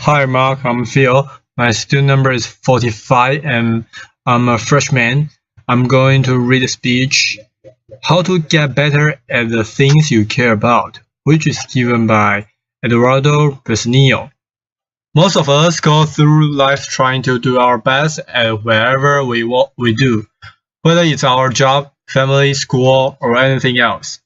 Hi Mark, I'm Phil. My student number is 45 and I'm a freshman. I'm going to read a speech, How to Get Better at the Things You Care About, which is given by Eduardo, Briceño. Most of us go through life trying to do our best at wherever we do, whether it's our job, family, school, or anything else.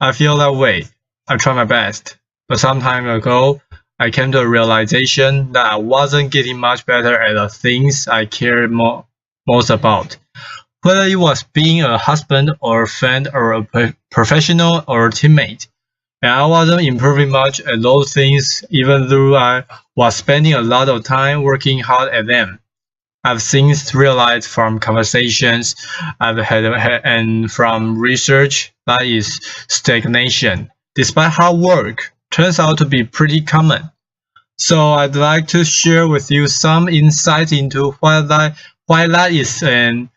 I feel that way. I try my best. But some time ago, I came to a realization that I wasn't getting much better at the things I cared most about. Whether it was being a husband or a friend or a professional or a teammate. And I wasn't improving much at those things even though I was spending a lot of time working hard at them. I've since realized from conversations I've had and from research that is stagnation, despite hard work, turns out to be pretty common. So I'd like to share with you some insight into why that is and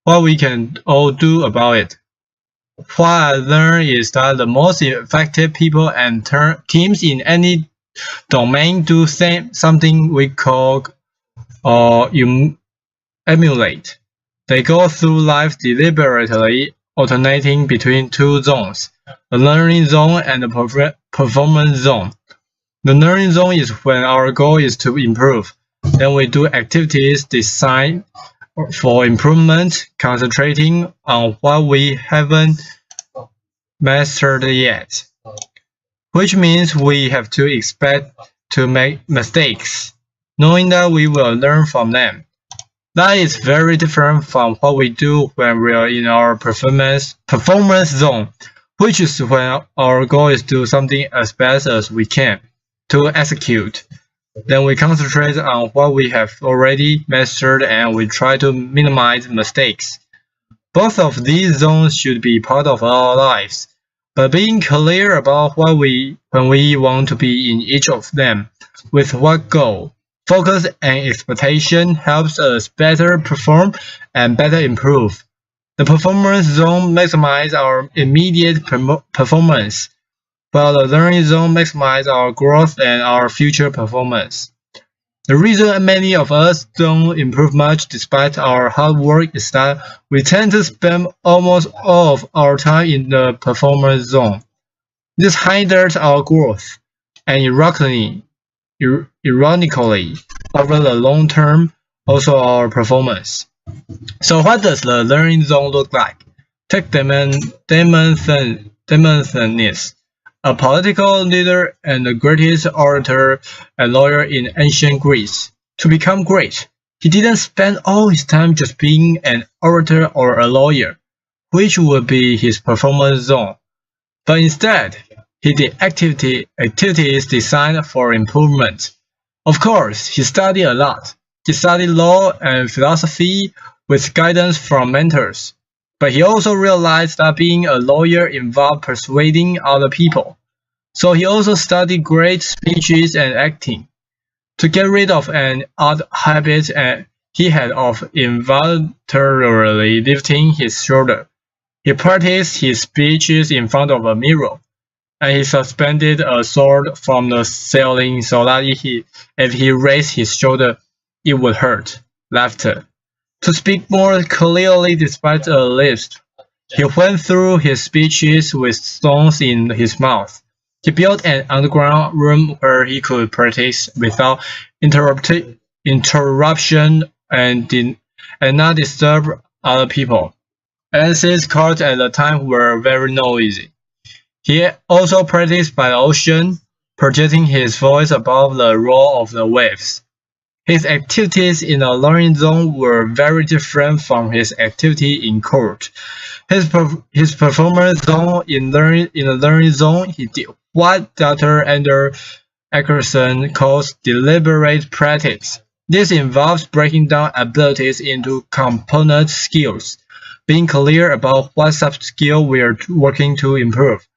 what we can all do about it. What I learned is that the most effective people and teams in any domain do something we call or emulate. They go through life deliberately alternating between two zones, the learning zone and the performance zone. The learning zone is when our goal is to improve. Then we do activities designed for improvement, concentrating on what we haven't mastered yet, which means we have to expect to make mistakes, knowing that we will learn from them. That is very different from what we do when we are in our performance zone, which is when our goal is to do something as best as we can to execute. Then we concentrate on what we have already mastered and we try to minimize mistakes. Both of these zones should be part of our lives, but being clear about when we want to be in each of them, with what goal, focus and expectation helps us better perform and better improve. The performance zone maximizes our immediate performance, while the learning zone maximizes our growth and our future performance. The reason many of us don't improve much despite our hard work is that we tend to spend almost all of our time in the performance zone. This hinders our growth, and ironically, over the long term, also our performance. So what does the learning zone look like? Take Demosthenes, a political leader and the greatest orator and lawyer in ancient Greece. To become great, he didn't spend all his time just being an orator or a lawyer, which would be his performance zone. But instead, he did activities designed for improvement. Of course, he studied a lot. He studied law and philosophy with guidance from mentors. But he also realized that being a lawyer involved persuading other people. So he also studied great speeches and acting. To get rid of an odd habit he had of involuntarily lifting his shoulder, he practiced his speeches in front of a mirror, and he suspended a sword from the ceiling so that if he raised his shoulder, it would hurt. Laughter. To speak more clearly despite a lisp, he went through his speeches with stones in his mouth. He built an underground room where he could practice without interruption and not disturb other people. And since courts at the time were very noisy, he also practiced by the ocean, projecting his voice above the roar of the waves. His activities in the learning zone were very different from his activity in court. His performance zone in the learning zone, he did what Dr. Andrew Ackerson calls deliberate practice. This involves breaking down abilities into component skills, being clear about what sub-skill we are working to improve,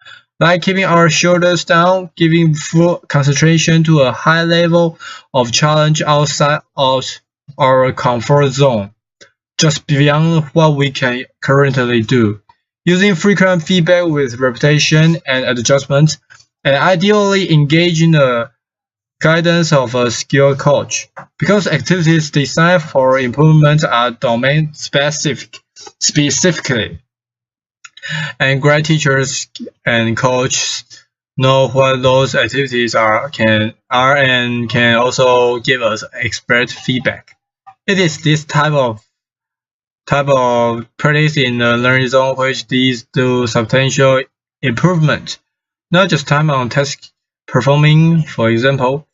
like keeping our shoulders down, giving full concentration to a high level of challenge outside of our comfort zone, just beyond what we can currently do, using frequent feedback with repetition and adjustment, and ideally engage in a guidance of a skilled coach, because activities designed for improvement are domain specifically, and great teachers and coaches know what those activities are and can also give us expert feedback. It is this type of practice in the learning zone which leads to substantial improvement, not just time on task performing. For example,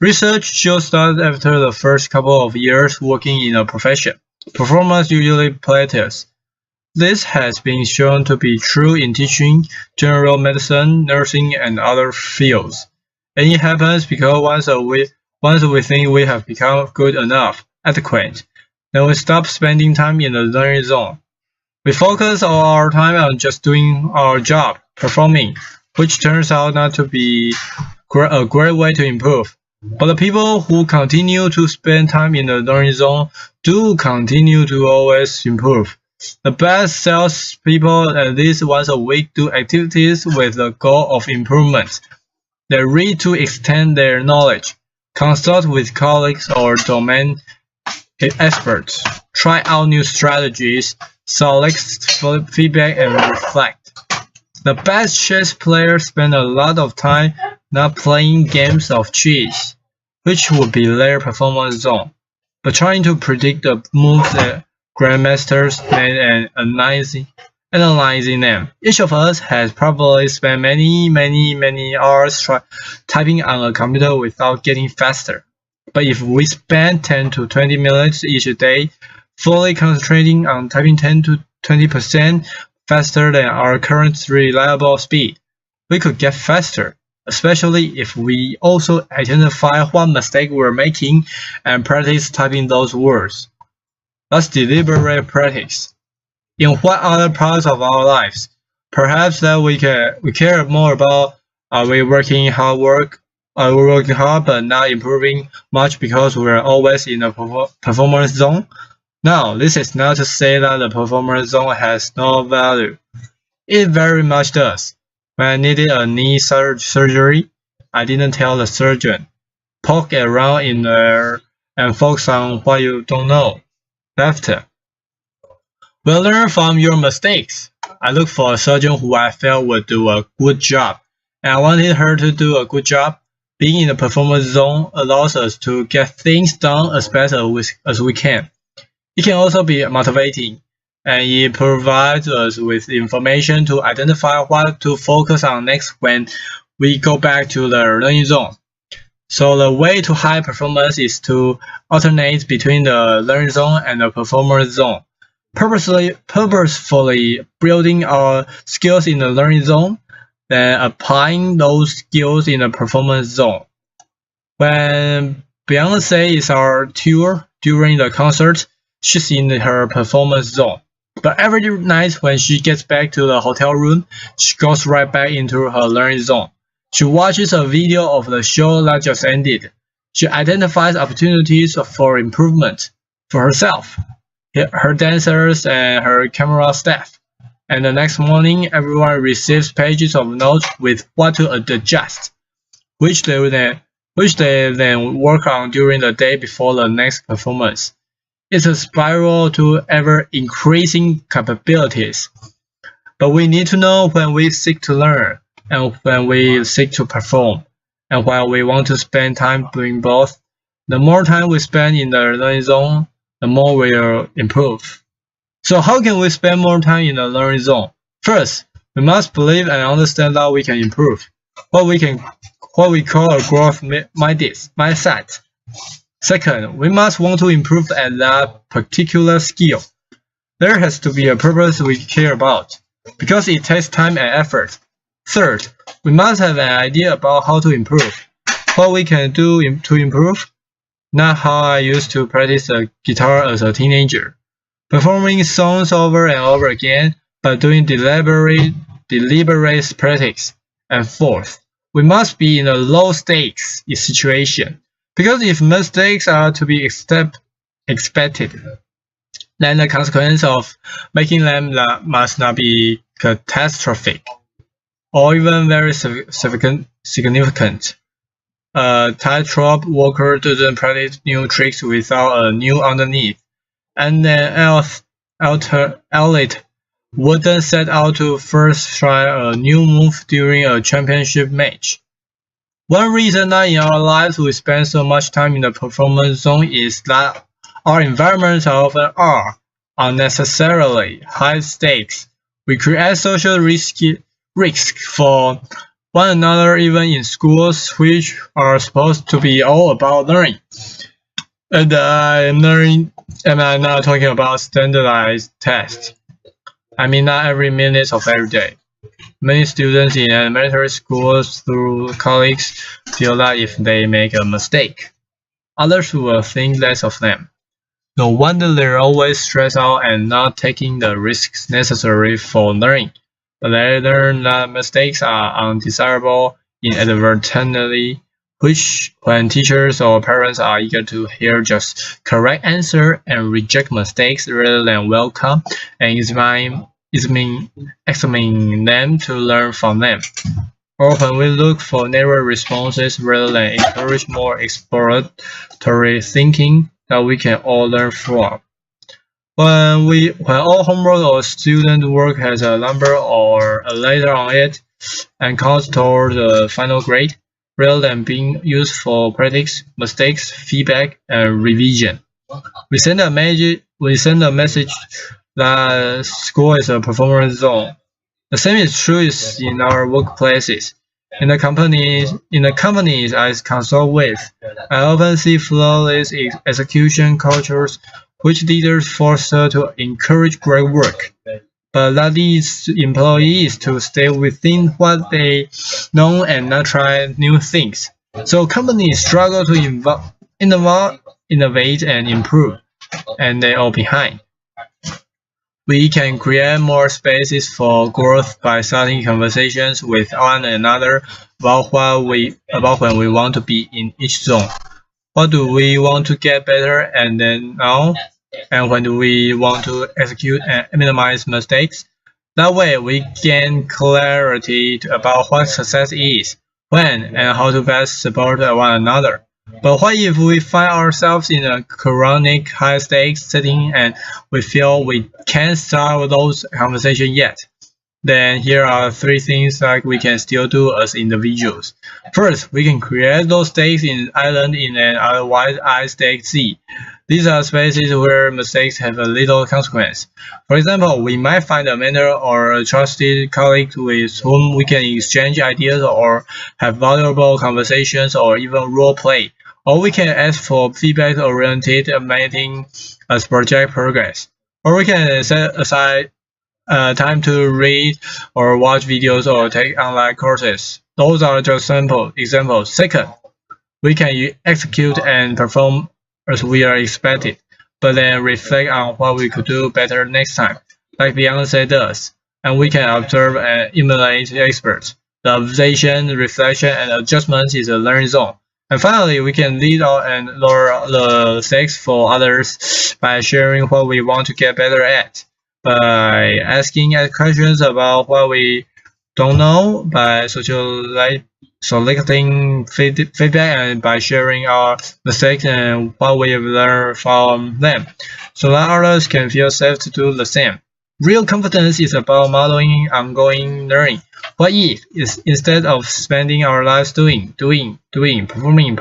research shows that after the first couple of years working in a profession, performance usually plateaus. This has been shown to be true in teaching, general medicine, nursing, and other fields. And it happens because once we think we have become good enough, adequate, then we stop spending time in the learning zone. We focus all our time on just doing our job, performing, which turns out not to be a great way to improve. But the people who continue to spend time in the learning zone do continue to always improve. The best salespeople at least once a week do activities with the goal of improvement. They read to extend their knowledge, consult with colleagues or domain experts, try out new strategies, select feedback, and reflect. The best chess players spend a lot of time not playing games of chess, which would be their performance zone, but trying to predict the moves that grandmasters made and analyzing them. Each of us has probably spent many hours typing on a computer without getting faster. But if we spend 10 to 20 minutes each day fully concentrating on typing 10 to 20% faster than our current reliable speed, we could get faster, especially if we also identify what mistake we're making and practice typing those words. That's deliberate practice. In what other parts of our lives, perhaps that we care more about are we working hard but not improving much because we're always in a performance zone? Now, this is not to say that the performance zone has no value. It very much does. When I needed a knee surgery, I didn't tell the surgeon, poke around in there and focus on what you don't know. Laughter. We'll learn from your mistakes. I looked for a surgeon who I felt would do a good job, and I wanted her to do a good job. Being in the performance zone allows us to get things done as best as we can. It can also be motivating, and it provides us with information to identify what to focus on next when we go back to the learning zone. So the way to high performance is to alternate between the learning zone and the performance zone, purposefully building our skills in the learning zone, then applying those skills in the performance zone. When Beyoncé is our tour during the concert, she's in her performance zone. But every night when she gets back to the hotel room, she goes right back into her learning zone. She watches a video of the show that just ended. She identifies opportunities for improvement for herself, her dancers, and her camera staff. And the next morning, everyone receives pages of notes with what to adjust, which they then work on during the day before the next performance. It's a spiral to ever-increasing capabilities. But we need to know when we seek to learn and when we seek to perform. And while we want to spend time doing both, the more time we spend in the learning zone, the more we'll improve. So how can we spend more time in the learning zone? First, we must believe and understand that we can improve, what we call a growth mindset. Second, we must want to improve at that particular skill. There has to be a purpose we care about, because it takes time and effort. Third, we must have an idea about how to improve, what we can do to improve, not how I used to practice the guitar as a teenager, performing songs over and over again, but doing deliberate practice. And fourth, we must be in a low-stakes situation, because if mistakes are to be expected, then the consequence of making them must not be catastrophic or even very significant. A tightrope walker doesn't practice new tricks without a new underneath, and an athlete wouldn't set out to first try a new move during a championship match. One reason that in our lives we spend so much time in the performance zone is that our environments often are unnecessarily high stakes. We create social risks for one another even in schools which are supposed to be all about learning. And I'm not talking about standardized tests. I mean not every minute of every day. Many students in elementary schools through college feel that if they make a mistake, others will think less of them. No wonder they're always stressed out and not taking the risks necessary for learning. But they learn that mistakes are undesirable inadvertently, which when teachers or parents are eager to hear just correct answer and reject mistakes rather than welcome and examine them to learn from them. Or when we look for narrow responses rather than encourage more exploratory thinking that we can all learn from. When all homework or student work has a number or a letter on it and counts toward the final grade, rather than being used for practice, mistakes, feedback, and revision, we send a message that school is a performance zone. The same is true in our workplaces. In the companies I consult with, I often see flawless execution cultures which leaders foster to encourage great work, but that leads employees to stay within what they know and not try new things. So companies struggle to innovate and improve, and they are behind. We can create more spaces for growth by starting conversations with one another about when we want to be in each zone. What do we want to get better and then now? And when do we want to execute and minimize mistakes? That way we gain clarity about what success is, when, and how to best support one another. But what if we find ourselves in a chronic high-stakes setting and we feel we can't start those conversations yet? Then here are 3 things that we can still do as individuals. First, we can create those stakes in island in an otherwise high-stake sea. These are spaces where mistakes have a little consequence. For example, we might find a mentor or a trusted colleague with whom we can exchange ideas or have valuable conversations or even role play. Or we can ask for feedback-oriented meeting as project progress. Or we can set aside time to read or watch videos or take online courses. Those are just simple examples. Second, we can execute and perform as we are expected, but then reflect on what we could do better next time, like Beyonce does. And we can observe and emulate experts. The observation, reflection, and adjustment is a learning zone. And finally, we can lead out and lower the stakes for others by sharing what we want to get better at, by asking questions about what we don't know, by selecting feedback, and by sharing our mistakes and what we have learned from them, so that others can feel safe to do the same. Real confidence is about modeling ongoing learning. What if, instead of spending our lives doing, performing,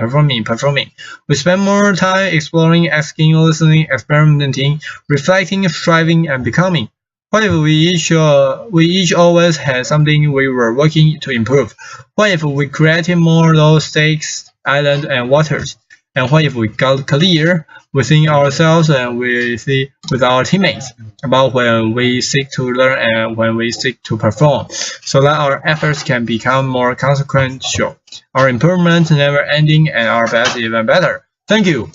we spend more time exploring, asking, listening, experimenting, reflecting, striving, and becoming? What if we each always had something we were working to improve? What if we created more low stakes islands and waters? And what if we got clear within ourselves and with our teammates about when we seek to learn and when we seek to perform, so that our efforts can become more consequential, our improvement never ending, and our best even better? Thank you.